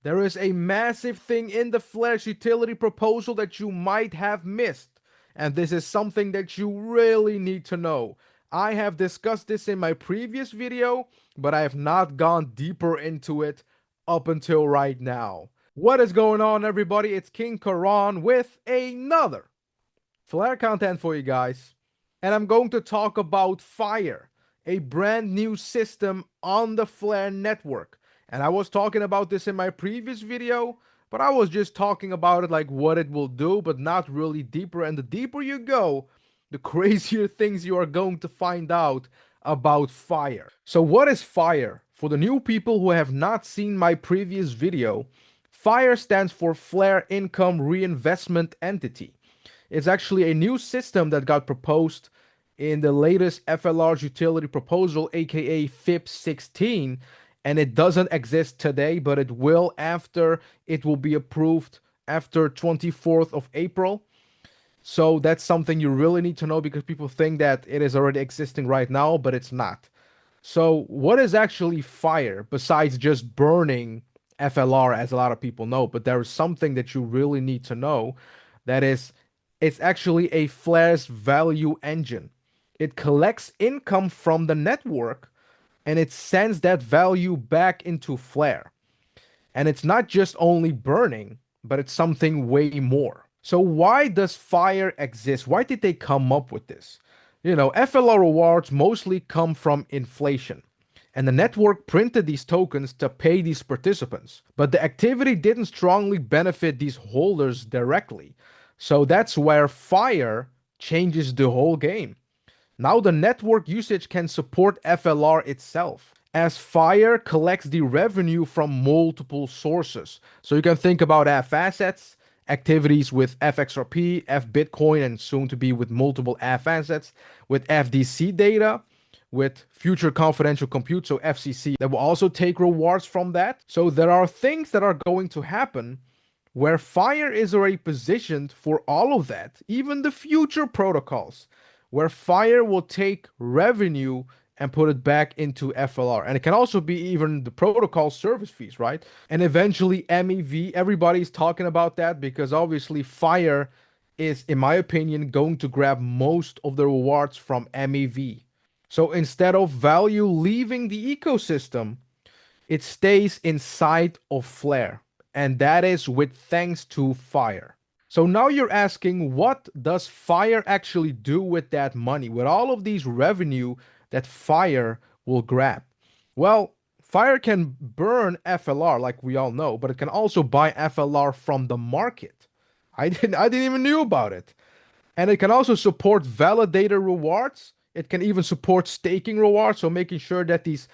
There is a massive thing in the Flare's utility proposal that you might have missed, and this is something that you really need to know. I have discussed this in my previous video, but I have not gone deeper into it up until right now. What is going on, everybody? It's King Karan with another Flare content for you guys, and I'm going to talk about Fire, a brand new system on the Flare network. And I was talking about this in my previous video, but I was just talking about it like what it will do, but not really deeper. And the deeper you go, the crazier things you are going to find out about Fire. So what is Fire? For the new people who have not seen my previous video, Fire stands for Flare Income Reinvestment Entity. It's actually a new system that got proposed in the latest FLR's utility proposal, aka FIP 16, and it doesn't exist today, but it will after it will be approved after 24th of April. So that's something you really need to know because people think that it is already existing right now, but it's not. So what is actually Fire besides just burning FLR, as a lot of people know? But there is something that you really need to know. That is, it's actually a Flare's value engine. It collects income from the network and it sends that value back into Flare. And it's not just only burning, but it's something way more. So why does Fire exist? Why did they come up with this? FLR rewards mostly come from inflation. And the network printed these tokens to pay these participants. But the activity didn't strongly benefit these holders directly. So that's where Fire changes the whole game. Now the network usage can support FLR itself, as Fire collects the revenue from multiple sources. So you can think about F assets, activities with FXRP, F Bitcoin, and soon to be with multiple F assets, with FDC data, with future confidential compute, so FCC, that will also take rewards from that. So there are things that are going to happen where Fire is already positioned for all of that, even the future protocols, where Fire will take revenue and put it back into FLR. And it can also be even the protocol service fees, right? And eventually MEV, everybody's talking about that because obviously Fire is, in my opinion, going to grab most of the rewards from MEV. So instead of value leaving the ecosystem, it stays inside of Flare. And that is with thanks to Fire. So now you're asking, what does Fire actually do with that money, with all of these revenue that Fire will grab? Well, Fire can burn FLR like we all know, but it can also buy FLR from the market. I didn't even knew about it. And it can also support validator rewards. It can even support staking rewards, so making sure that these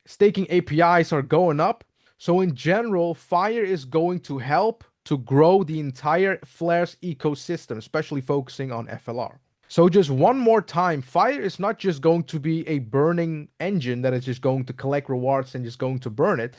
staking APIs are going up. So in general, Fire is going to help to grow the entire Flare's ecosystem, especially focusing on FLR. So just one more time, Fire is not just going to be a burning engine that is just going to collect rewards and just going to burn it.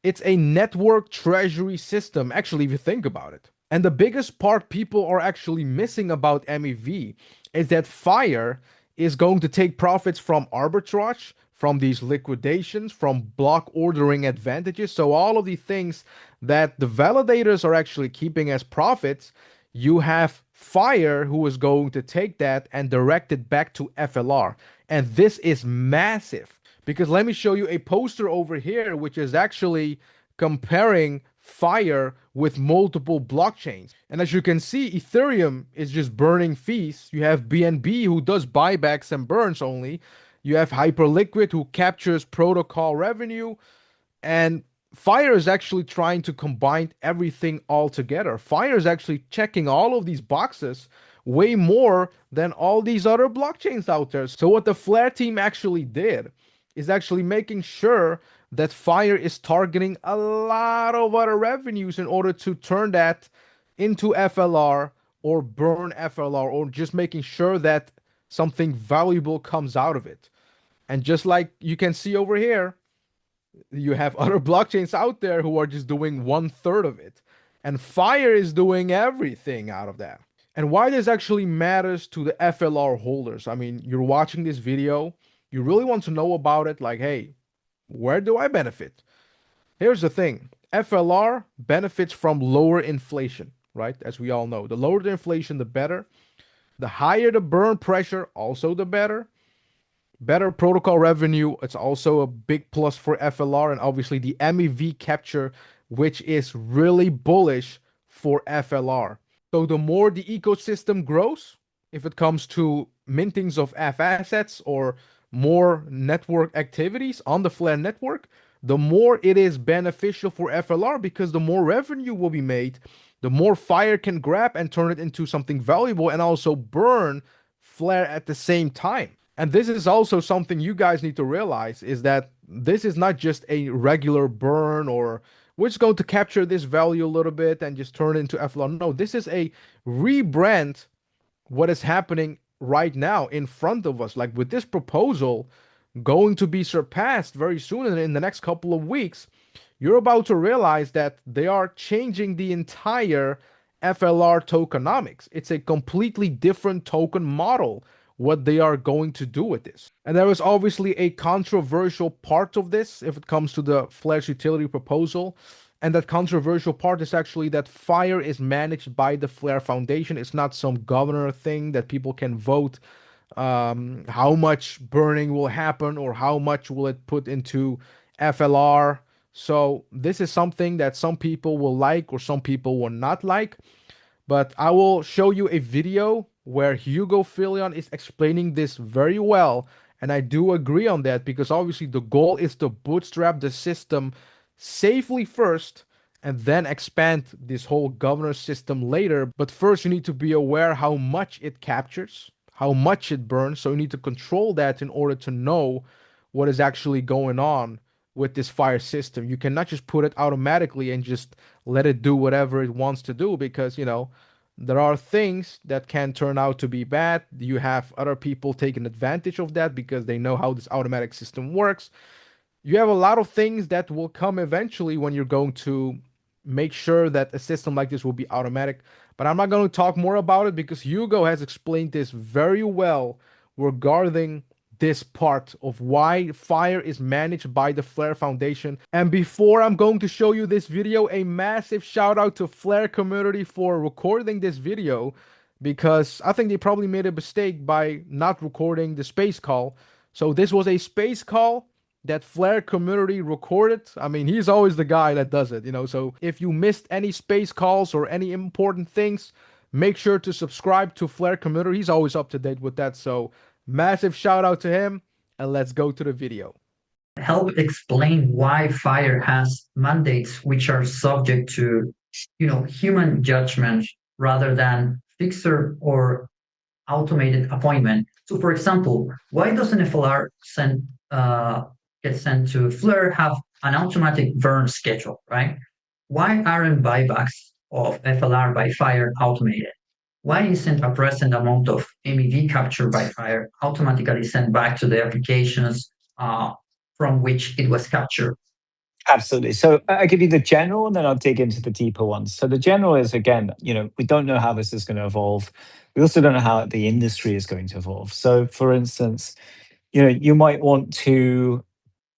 It's a network treasury system, actually, if you think about it. And the biggest part people are actually missing about MEV is that Fire is going to take profits from arbitrage, from these liquidations, from block ordering advantages. So all of the things that the validators are actually keeping as profits, you have Fire who is going to take that and direct it back to FLR. And this is massive because let me show you a poster over here, which is actually comparing Fire with multiple blockchains. And as you can see, Ethereum is just burning fees. You have BNB who does buybacks and burns only. You have Hyperliquid who captures protocol revenue. And Fire is actually trying to combine everything all together. Fire is actually checking all of these boxes way more than all these other blockchains out there. So what the Flare team actually did is actually making sure that Fire is targeting a lot of other revenues in order to turn that into FLR or burn FLR, or just making sure that something valuable comes out of it. And just like you can see over here, you have other blockchains out there who are just doing 1/3 of it. And Fire is doing everything out of that. And why this actually matters to the FLR holders. I mean, you're watching this video, you really want to know about it, like, hey, where do I benefit? Here's the thing. FLR benefits from lower inflation, right? As we all know, the lower the inflation, the better. The higher the burn pressure, also the better. Better protocol revenue, it's also a big plus for FLR, and obviously the MEV capture, which is really bullish for FLR. So the more the ecosystem grows, if it comes to mintings of F assets or more network activities on the Flare network, the more it is beneficial for FLR because the more revenue will be made, the more Fire can grab and turn it into something valuable and also burn Flare at the same time. And this is also something you guys need to realize is that this is not just a regular burn or we're just going to capture this value a little bit and just turn it into FLR. No, this is a rebrand what is happening right now in front of us. Like with this proposal going to be surpassed very soon in the next couple of weeks, you're about to realize that they are changing the entire FLR tokenomics. It's a completely different token model, what they are going to do with this. And there is obviously a controversial part of this if it comes to the Flash utility proposal. And that controversial part is actually that Fire is managed by the Flare Foundation. It's not some governor thing that people can vote how much burning will happen or how much will it put into FLR. So this is something that some people will like or some people will not like. But I will show you a video where Hugo Filion is explaining this very well. And I do agree on that because obviously the goal is to bootstrap the system safely first and then expand this whole governance system later. But first, you need to be aware how much it captures, how much it burns. So you need to control that in order to know what is actually going on with this Fire system. You cannot just put it automatically and just let it do whatever it wants to do because, there are things that can turn out to be bad. You have other people taking advantage of that because they know how this automatic system works. You have a lot of things that will come eventually when you're going to make sure that a system like this will be automatic. But I'm not going to talk more about it because Hugo has explained this very well regarding this part of why Fire is managed by the Flare Foundation. And before I'm going to show you this video, a massive shout out to Flare community for recording this video because I think they probably made a mistake by not recording the space call. So this was a space call that Flare community recorded. I mean, he's always the guy that does it, So if you missed any space calls or any important things, make sure to subscribe to Flare community. He's always up to date with that. So massive shout out to him, and let's go to the video. Help explain why Fire has mandates which are subject to, human judgment rather than fixed or automated appointment. So, for example, why doesn't FLR get sent to Flare have an automatic burn schedule, right? Why aren't buybacks of FLR by Fire automated? Why isn't a present amount of MEV captured by Fire automatically sent back to the applications from which it was captured? Absolutely. So I give you the general and then I'll dig into the deeper ones. So the general is, again, we don't know how this is going to evolve. We also don't know how the industry is going to evolve. So for instance, you might want to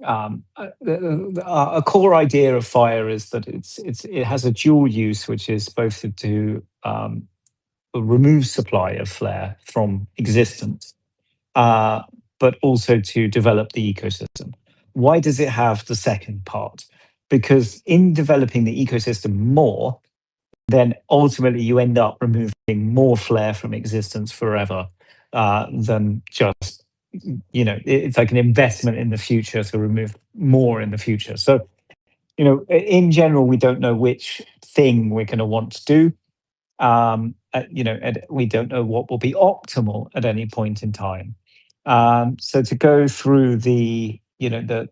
a core idea of Fire is that it has a dual use, which is both to remove supply of Flare from existence, but also to develop the ecosystem. Why does it have the second part? Because in developing the ecosystem more, then ultimately you end up removing more Flare from existence forever than just, it's like an investment in the future to remove more in the future. So, in general, we don't know which thing we're going to want to do. And we don't know what will be optimal at any point in time. So to go through the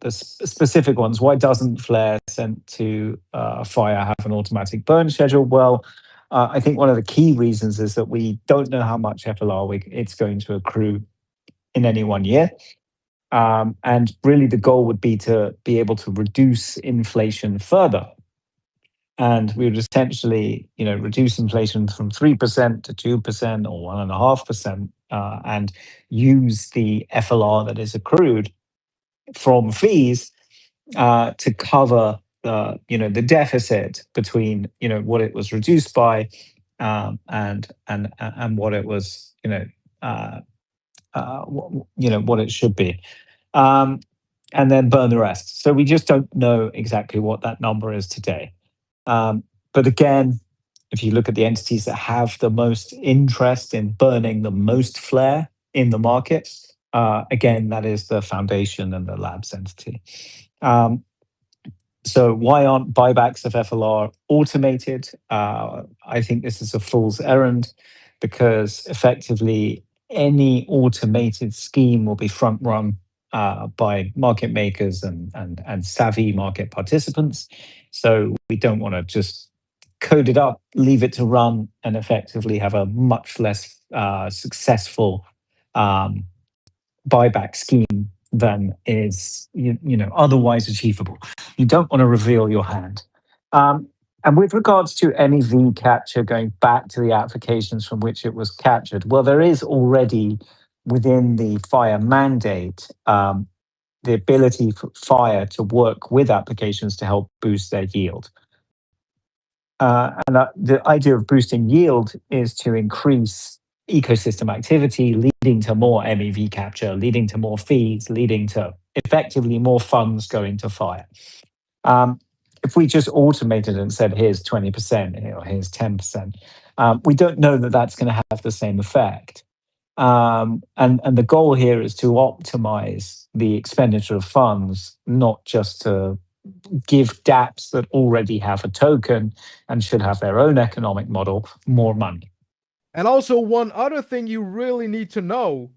specific ones, why doesn't Flare sent to Fire have an automatic burn schedule? Well, I think one of the key reasons is that we don't know how much FLR it's going to accrue in any one year. And really the goal would be to be able to reduce inflation further. And we would essentially, reduce inflation from 3% to 2% or 1.5%, and use the FLR that is accrued from fees to cover the deficit between what it was reduced by, and what it was what it should be, um, and then burn the rest. So we just don't know exactly what that number is today. But again, if you look at the entities that have the most interest in burning the most flare in the market, again, that is the foundation and the labs entity. So why aren't buybacks of FLR automated? I think this is a fool's errand, because effectively any automated scheme will be front run by market makers and savvy market participants. So we don't want to just code it up, leave it to run, and effectively have a much less successful buyback scheme than is otherwise achievable. You don't want to reveal your hand. And with regards to MEV capture, going back to the applications from which it was captured, well, there is already within the FIRE mandate the ability for FIRE to work with applications to help boost their yield. And the idea of boosting yield is to increase ecosystem activity, leading to more MEV capture, leading to more fees, leading to effectively more funds going to FIRE. If we just automated and said, here's 20%, or here's 10%, we don't know that that's going to have the same effect. And the goal here is to optimize the expenditure of funds, not just to give dApps that already have a token and should have their own economic model more money. And also, one other thing you really need to know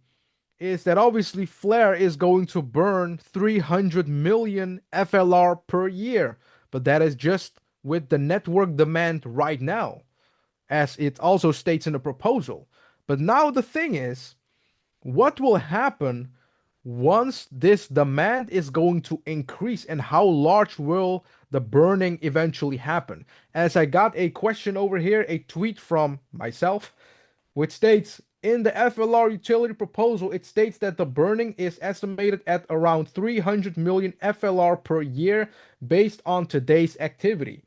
is that obviously Flare is going to burn 300 million FLR per year, but that is just with the network demand right now, as it also states in the proposal. But now the thing is, what will happen once this demand is going to increase, and how large will the burning eventually happen? As I got a question over here, a tweet from myself, which states, in the FLR utility proposal, it states that the burning is estimated at around 300 million FLR per year based on today's activity.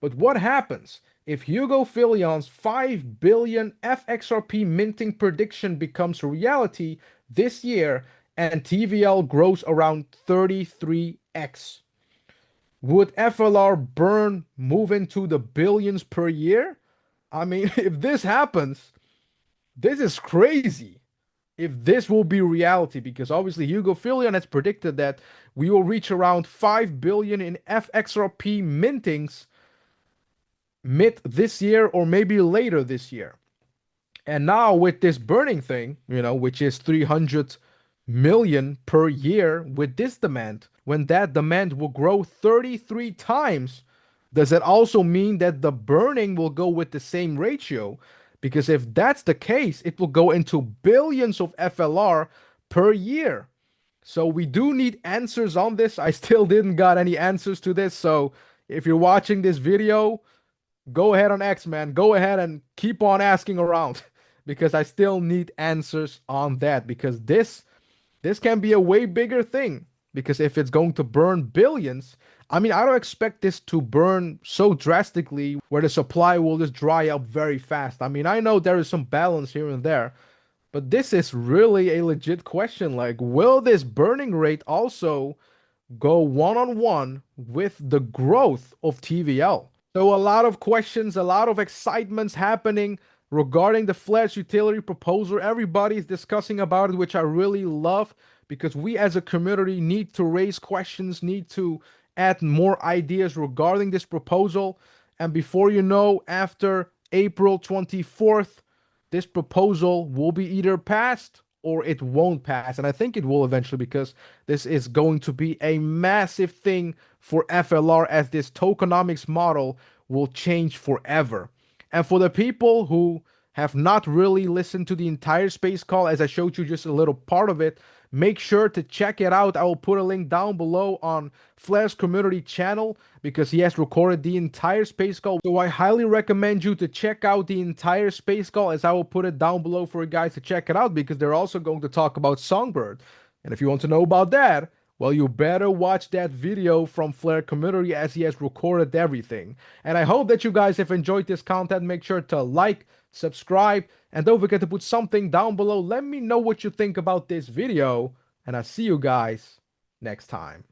But what happens if Hugo Fillion's 5 billion FXRP minting prediction becomes reality this year and TVL grows around 33x? Would FLR burn move into the billions per year? I mean, if this happens, this is crazy. If this will be reality, because obviously Hugo Fillion has predicted that we will reach around 5 billion in FXRP mintings mid this year or maybe later this year. And now with this burning thing, which is 300 million per year with this demand, when that demand will grow 33 times, does it also mean that the burning will go with the same ratio? Because if that's the case, it will go into billions of FLR per year. So we do need answers on this. I still didn't got any answers to this. So if you're watching this video, go ahead on X, man. Go ahead and keep on asking around because I still need answers on that, because this can be a way bigger thing. Because if it's going to burn billions, I mean, I don't expect this to burn so drastically where the supply will just dry up very fast. I mean, I know there is some balance here and there, but this is really a legit question. Like, will this burning rate also go one-on-one with the growth of TVL? So a lot of questions, a lot of excitements happening regarding the Flash utility proposal. Everybody's discussing about it, which I really love, because we as a community need to raise questions, need to add more ideas regarding this proposal. And before you know, after April 24th, this proposal will be either passed or it won't pass. And I think it will eventually, because this is going to be a massive thing for FLR, as this tokenomics model will change forever. And for the people who have not really listened to the entire space call, as I showed you just a little part of it, make sure to check it out. I will put a link down below on Flair's community channel, because he has recorded the entire space call. So I highly recommend you to check out the entire space call, as I will put it down below for you guys to check it out, because they're also going to talk about Songbird. And if you want to know about that, Well, you better watch that video from Flare community as he has recorded everything. And I hope that you guys have enjoyed this content. Make sure to like, subscribe, and don't forget to put something down below. Let me know what you think about this video, and I'll see you guys next time.